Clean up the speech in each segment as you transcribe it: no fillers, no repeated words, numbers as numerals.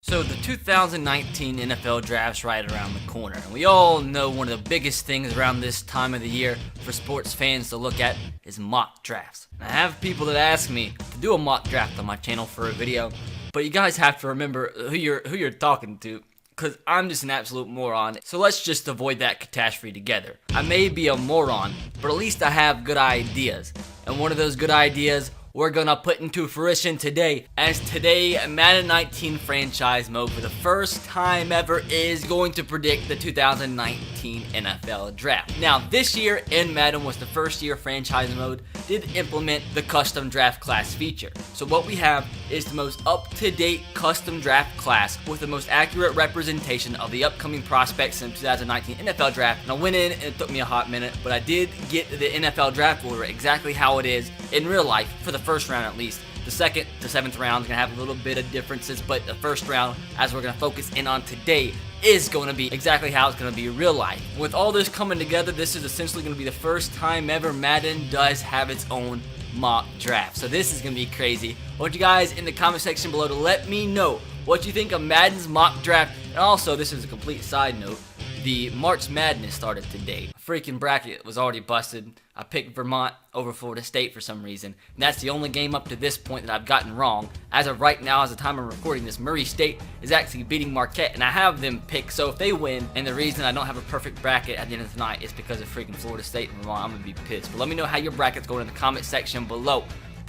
So the 2019 NFL draft's right around the corner, and we all know one of the biggest things around this time of the year for sports fans to look at is mock drafts. And I have people that ask me to do a mock draft on my channel for a video, but you guys have to remember who you're talking to, because I'm just an absolute moron. So let's just avoid that catastrophe together. I may be a moron, but at least I have good ideas, and one of those good ideas we're gonna put into fruition today, as today Madden 19 franchise mode for the first time ever is going to predict the 2019 NFL draft. Now this year in Madden was the first year franchise mode did implement the custom draft class feature. So what we have is the most up-to-date custom draft class with the most accurate representation of the upcoming prospects in the 2019 NFL draft. And I went in and it took me a hot minute, but I did get the NFL draft order exactly how it is in real life for the first round at least. The second to seventh round is going to have a little bit of differences, but the first round, as we're going to focus in on today, is going to be exactly how it's going to be in real life. With all this coming together, this is essentially going to be the first time ever Madden does have its own mock draft. So this is going to be crazy. I want you guys in the comment section below to let me know what you think of Madden's mock draft. And also, this is a complete side note, the March Madness started today. Freaking bracket was already busted. I picked Vermont over Florida State for some reason. And that's the only game up to this point that I've gotten wrong. As of right now, as the time I'm recording this, Murray State is actually beating Marquette, and I have them picked. So if they win, and the reason I don't have a perfect bracket at the end of the night is because of freaking Florida State and Vermont, I'm going to be pissed. But let me know how your bracket's going in the comment section below.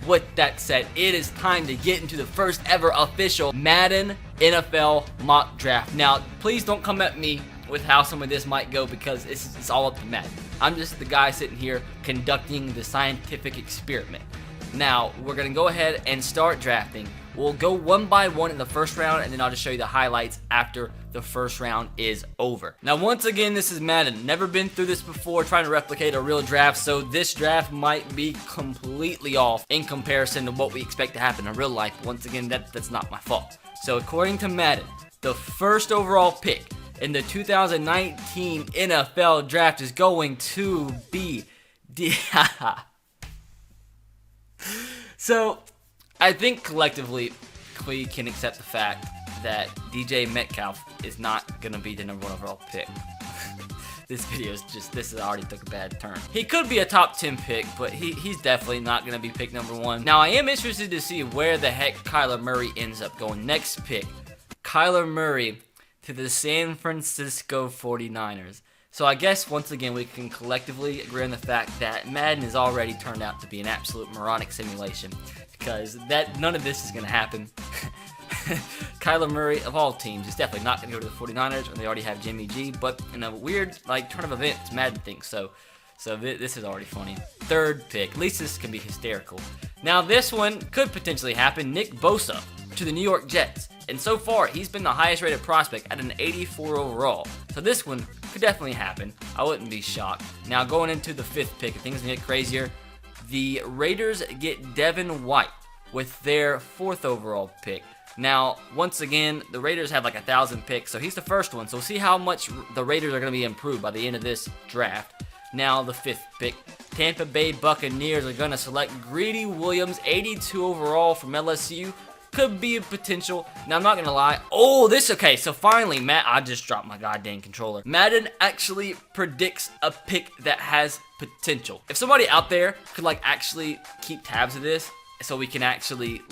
With that said, it is time to get into the first ever official Madden NFL mock draft. Now, please don't come at me with how some of this might go, because it's all up to Madden. I'm just the guy sitting here conducting the scientific experiment. Now, we're going to go ahead and start drafting. We'll go one by one in the first round, and then I'll just show you the highlights after the first round is over. Now, once again, this is Madden. Never been through this before, trying to replicate a real draft, so this draft might be completely off in comparison to what we expect to happen in real life. Once again, that's not my fault. So, according to Madden, the first overall pick in the 2019 NFL draft is going to be So, I think collectively we can accept the fact that DJ Metcalf is not going to be the number 1 overall pick. This has already took a bad turn. He could be a top 10 pick, but he's definitely not going to be pick number 1. Now, I am interested to see where the heck Kyler Murray ends up going. Next pick, Kyler Murray to the San Francisco 49ers. So I guess once again we can collectively agree on the fact that Madden has already turned out to be an absolute moronic simulation, because none of this is going to happen. Kyler Murray, of all teams, is definitely not going to go to the 49ers when they already have Jimmy G, but in a weird turn of events, Madden thinks so. So this is already funny. Third pick, at least this can be hysterical. Now this one could potentially happen. Nick Bosa to the New York Jets. And so far, he's been the highest rated prospect at an 84 overall. So this one could definitely happen. I wouldn't be shocked. Now going into the 5th pick, things get crazier. The Raiders get Devin White with their 4th overall pick. Now, once again, the Raiders have like 1,000 picks, so he's the first one. So we'll see how much the Raiders are going to be improved by the end of this draft. Now the 5th pick, Tampa Bay Buccaneers are going to select Greedy Williams, 82 overall from LSU. Could be a potential. Now, I'm not going to lie. Oh, okay. So finally, I just dropped my goddamn controller. Madden actually predicts a pick that has potential. If somebody out there could actually keep tabs of this, so we can actually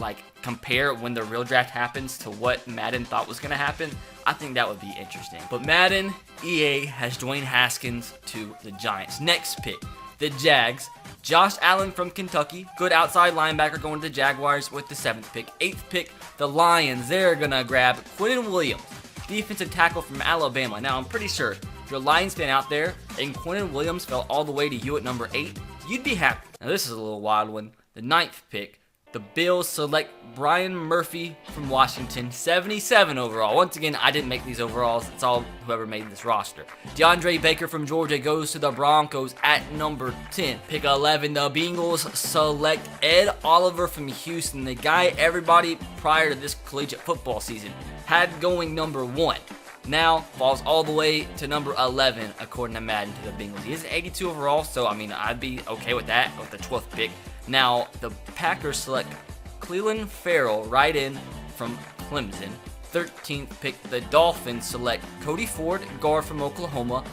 compare when the real draft happens to what Madden thought was going to happen, I think that would be interesting. But Madden, EA has Dwayne Haskins to the Giants. Next pick, the Jags. Josh Allen from Kentucky, good outside linebacker, going to the Jaguars with the 7th pick. 8th pick, the Lions. They're going to grab Quinnen Williams, defensive tackle from Alabama. Now, I'm pretty sure if you're a Lions fan out there and Quinnen Williams fell all the way to you at number 8, you'd be happy. Now, this is a little wild one. The 9th pick, the Bills select Brian Murphy from Washington, 77 overall. Once again, I didn't make these overalls. It's all whoever made this roster. DeAndre Baker from Georgia goes to the Broncos at number 10. Pick 11, the Bengals select Ed Oliver from Houston, the guy everybody prior to this collegiate football season had going number 1. Now falls all the way to number 11 according to Madden to the Bengals. He is 82 overall, so I mean I'd be okay with that with the 12th pick. Now the Packers select Cleveland Farrell right in from Clemson 13th pick, the Dolphins select Cody Ford, guard from Oklahoma.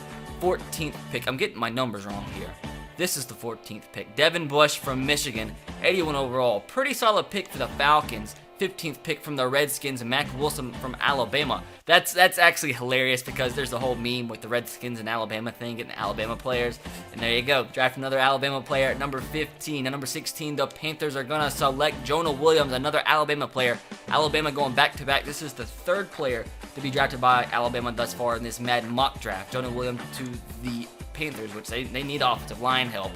14th pick, I'm getting my numbers wrong here. This is the 14th pick, Devin Bush from Michigan, 81 overall. Pretty solid pick for the Falcons. 15th pick from the Redskins, Mac Wilson from Alabama. That's actually hilarious because there's a whole meme with the Redskins and Alabama thing, getting Alabama players. And there you go, draft another Alabama player at number 15. At number 16, the Panthers are going to select Jonah Williams, another Alabama player. Alabama going back-to-back. This is the third player to be drafted by Alabama thus far in this Madden mock draft. Jonah Williams to the Panthers, which they need offensive line help.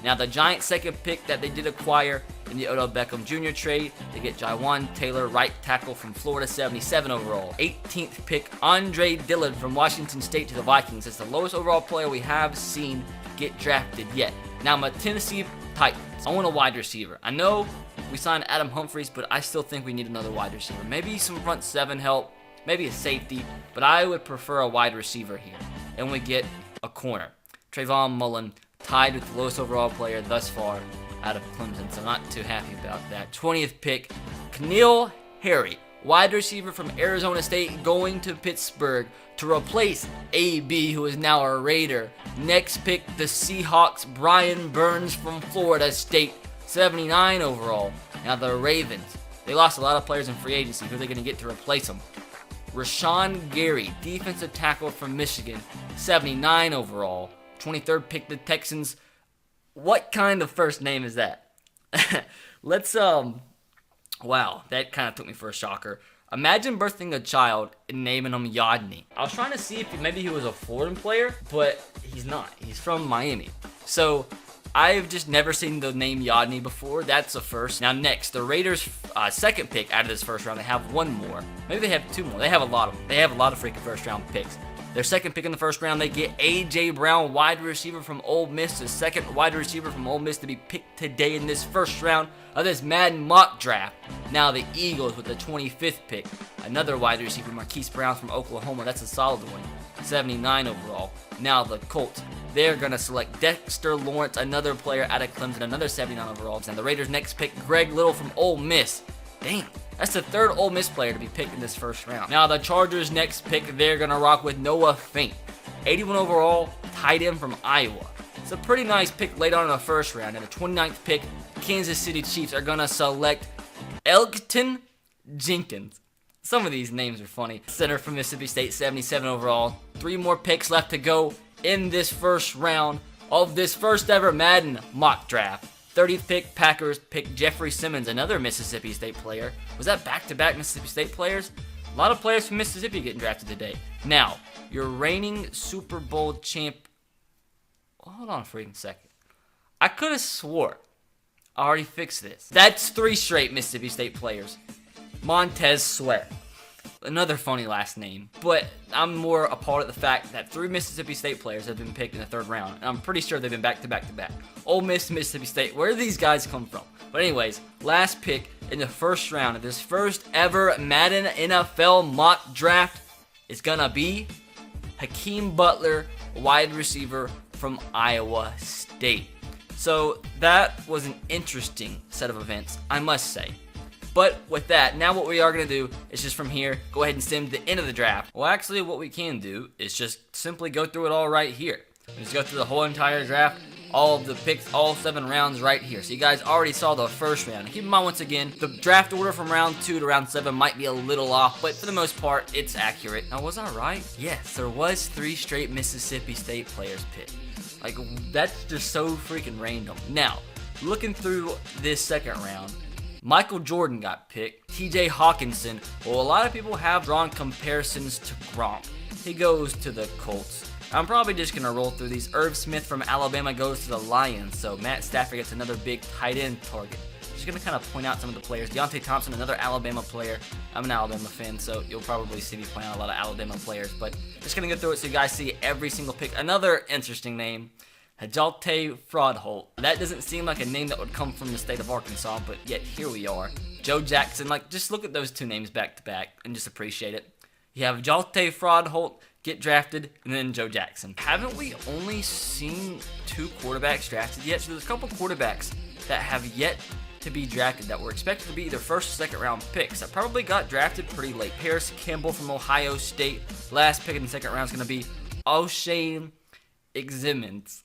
Now, the Giants' second pick that they did acquire in the Odell Beckham Jr. trade, they get Jywan Taylor, right tackle from Florida, 77 overall. 18th pick, Andre Dillard from Washington State to the Vikings. It's the lowest overall player we have seen get drafted yet. Now, my Tennessee Titans, I want a wide receiver. I know we signed Adam Humphries, but I still think we need another wide receiver. Maybe some front seven help, maybe a safety, but I would prefer a wide receiver here. And we get a corner. Trayvon Mullen, tied with the lowest overall player thus far out of Clemson, so not too happy about that. 20th pick, N'Keal Harry, wide receiver from Arizona State, going to Pittsburgh to replace AB, who is now a Raider. Next pick, the Seahawks, Brian Burns from Florida State, 79 overall. Now the Ravens, they lost a lot of players in free agency. Who are they going to get to replace them? Rashawn Gary, defensive tackle from Michigan, 79 overall. 23rd pick, the Texans. What kind of first name is that? Let's, wow, that kind of took me for a shocker. Imagine birthing a child and naming him Yodney. I was trying to see if maybe he was a Florida player, but he's not. He's from Miami. So, I've just never seen the name Yodney before. That's a first. Now next, the Raiders' second pick out of this first round. They have one more. Maybe they have two more. They have a lot of them. They have a lot of freaking first round picks. Their second pick in the first round, they get A.J. Brown, wide receiver from Ole Miss, the second wide receiver from Ole Miss to be picked today in this first round of this Madden mock draft. Now the Eagles with the 25th pick, another wide receiver, Marquise Brown from Oklahoma. That's a solid one, 79 overall. Now the Colts, they're going to select Dexter Lawrence, another player out of Clemson, another 79 overall. And the Raiders' next pick, Greg Little from Ole Miss. Damn. That's the third Ole Miss player to be picked in this first round. Now, the Chargers' next pick, they're going to rock with Noah Fant. 81 overall, tight end from Iowa. It's a pretty nice pick late on in the first round. And the 29th pick, Kansas City Chiefs are going to select Elgton Jenkins. Some of these names are funny. Center from Mississippi State, 77 overall. 3 more picks left to go in this first round of this first ever Madden mock draft. 30th pick, Packers pick Jeffrey Simmons, another Mississippi State player. Was that back-to-back Mississippi State players? A lot of players from Mississippi getting drafted today. Now, your reigning Super Bowl champ... Hold on a freaking second. I could have swore I already fixed this. That's 3 straight Mississippi State players. Montez Sweat. Another funny last name. But I'm more appalled at the fact that 3 Mississippi State players have been picked in the third round. And I'm pretty sure they've been back-to-back-to-back. Ole Miss, Mississippi State. Where do these guys come from? But anyways, last pick in the first round of this first ever Madden NFL mock draft is gonna be Hakeem Butler, wide receiver from Iowa State. So that was an interesting set of events, I must say. But with that, now what we are going to do is just from here, go ahead and sim to the end of the draft. Well, actually, what we can do is just simply go through it all right here. Just go through the whole entire draft, all of the picks, all 7 rounds right here. So you guys already saw the first round. Keep in mind, once again, the draft order from round 2 to round 7 might be a little off, but for the most part, it's accurate. Now, was I right? Yes, there was 3 straight Mississippi State players picked. Like, that's just so freaking random. Now, looking through this second round, Michael Jordan got picked. TJ Hawkinson. Well, a lot of people have drawn comparisons to Gronk. He goes to the Colts. I'm probably just going to roll through these. Irv Smith from Alabama goes to the Lions. So Matt Stafford gets another big tight end target. Just going to kind of point out some of the players. Deontay Thompson, another Alabama player. I'm an Alabama fan, so you'll probably see me playing a lot of Alabama players. But just going to go through it so you guys see every single pick. Another interesting name. Hajalte Fraudholt. That doesn't seem like a name that would come from the state of Arkansas, but yet here we are. Joe Jackson, like, just look at those 2 names back to back and just appreciate it. You have Hajalte Fraudholt get drafted, and then Joe Jackson. Haven't we only seen 2 quarterbacks drafted yet? So there's a couple quarterbacks that have yet to be drafted that were expected to be either first or second round picks that probably got drafted pretty late. Paris Campbell from Ohio State. Last pick in the second round is going to be O'Shane Eximens.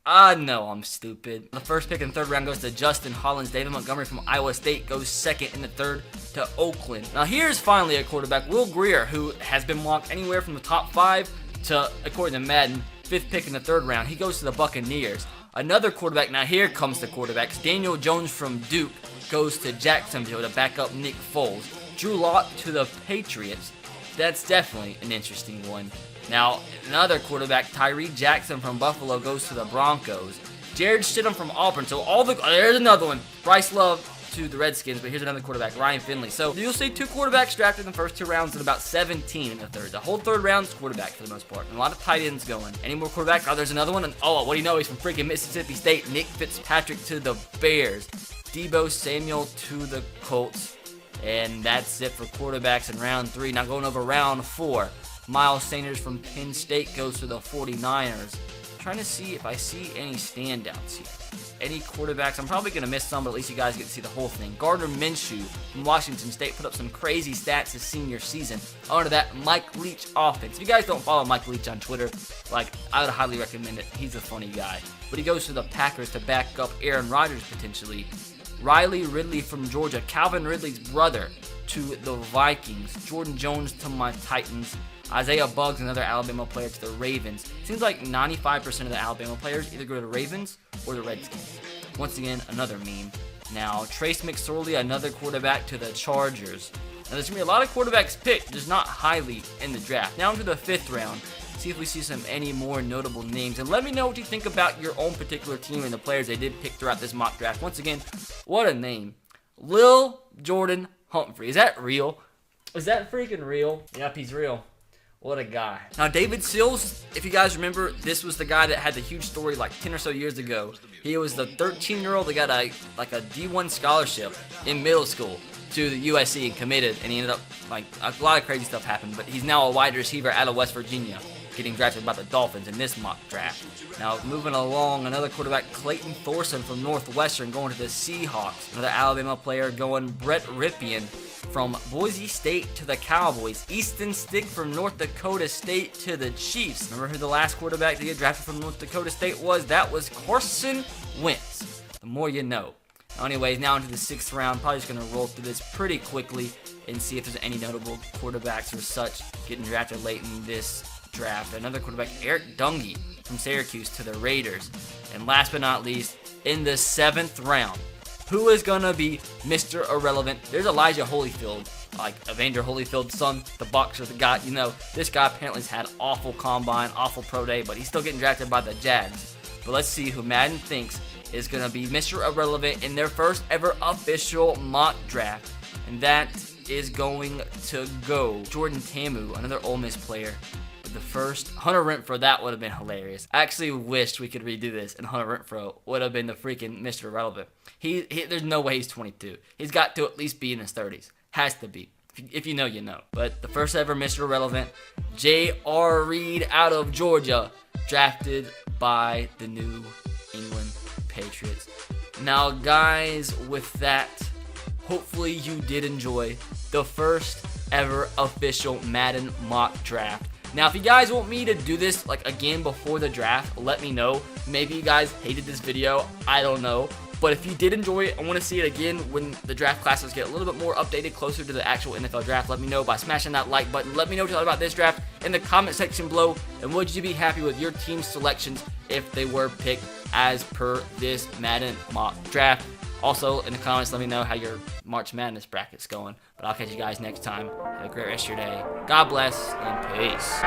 No, I'm stupid. The first pick in the third round goes to Justin Hollins. David Montgomery from Iowa State goes second in the third to Oakland. Now here's finally a quarterback, Will Grier, who has been mocked anywhere from the top 5 to, according to Madden, 5th pick in the third round. He goes to the Buccaneers. Another quarterback, now here comes the quarterbacks. Daniel Jones from Duke goes to Jacksonville to back up Nick Foles. Drew Lock to the Patriots. That's definitely an interesting one. Now, another quarterback, Tyree Jackson from Buffalo, goes to the Broncos. Jared Stidham from Auburn. So there's another one. Bryce Love to the Redskins, but here's another quarterback, Ryan Finley. So you'll see 2 quarterbacks drafted in the first 2 rounds and about 17 in the third. The whole third round's quarterback for the most part. And a lot of tight ends going. Any more quarterbacks? Oh, there's another one. And what do you know? He's from freaking Mississippi State. Nick Fitzpatrick to the Bears. Deebo Samuel to the Colts. And that's it for quarterbacks in round 3. Now going over round 4. Miles Sanders from Penn State goes to the 49ers. Trying to see if I see any standouts here. Any quarterbacks. I'm probably going to miss some, but at least you guys get to see the whole thing. Gardner Minshew from Washington State put up some crazy stats his senior season. Under that, Mike Leach offense. If you guys don't follow Mike Leach on Twitter, I would highly recommend it. He's a funny guy. But he goes to the Packers to back up Aaron Rodgers potentially. Riley Ridley from Georgia. Calvin Ridley's brother to the Vikings. Jordan Jones to my Titans. Isaiah Buggs, another Alabama player, to the Ravens. Seems like 95% of the Alabama players either go to the Ravens or the Redskins. Once again, another meme. Now, Trace McSorley, another quarterback, to the Chargers. Now, there's going to be a lot of quarterbacks picked, just not highly in the draft. Now into the 5th round. See if we see any more notable names. And let me know what you think about your own particular team and the players they did pick throughout this mock draft. Once again, what a name. Lil Jordan Humphrey. Is that real? Is that freaking real? Yep, he's real. What a guy. Now, David Sills, if you guys remember, this was the guy that had the huge story like 10 or so years ago. He was the 13-year-old that got a D1 scholarship in middle school to the USC and committed, and he ended up, a lot of crazy stuff happened, but he's now a wide receiver out of West Virginia, getting drafted by the Dolphins in this mock draft. Now, moving along, another quarterback, Clayton Thorson from Northwestern, going to the Seahawks. Another Alabama player going, Brett Ripien from Boise State to the Cowboys. Easton Stick from North Dakota State to the Chiefs. Remember who the last quarterback to get drafted from North Dakota State was? That was Carson Wentz. The more you know. Anyways, now into the 6th round. Probably just going to roll through this pretty quickly and see if there's any notable quarterbacks or such getting drafted late in this draft. Another quarterback, Eric Dungy from Syracuse to the Raiders. And last but not least, in the 7th round, who is going to be Mr. Irrelevant? There's Elijah Holyfield, Evander Holyfield's son, the boxer, the guy. This guy apparently has had awful combine, awful pro day, but he's still getting drafted by the Jags. But let's see who Madden thinks is going to be Mr. Irrelevant in their first ever official mock draft. And that is going to go Jordan Ta'amu, another Ole Miss player. The first Hunter Renfrow, that would have been hilarious. I actually wished we could redo this, and Hunter Renfrow would have been the freaking Mr. Irrelevant. There's no way he's 22. He's got to at least be in his 30s. Has to be. If you know, you know. But the first ever Mr. Irrelevant, J.R. Reed out of Georgia, drafted by the New England Patriots. Now, guys, with that, hopefully you did enjoy the first ever official Madden mock draft. Now, if you guys want me to do this again before the draft, let me know. Maybe you guys hated this video. I don't know. But if you did enjoy it, I want to see it again when the draft classes get a little bit more updated, closer to the actual NFL draft. Let me know by smashing that like button. Let me know what you thought about this draft in the comment section below. And would you be happy with your team selections if they were picked as per this Madden mock draft? Also, in the comments, let me know how your March Madness bracket's going. But I'll catch you guys next time. Have a great rest of your day. God bless, and peace.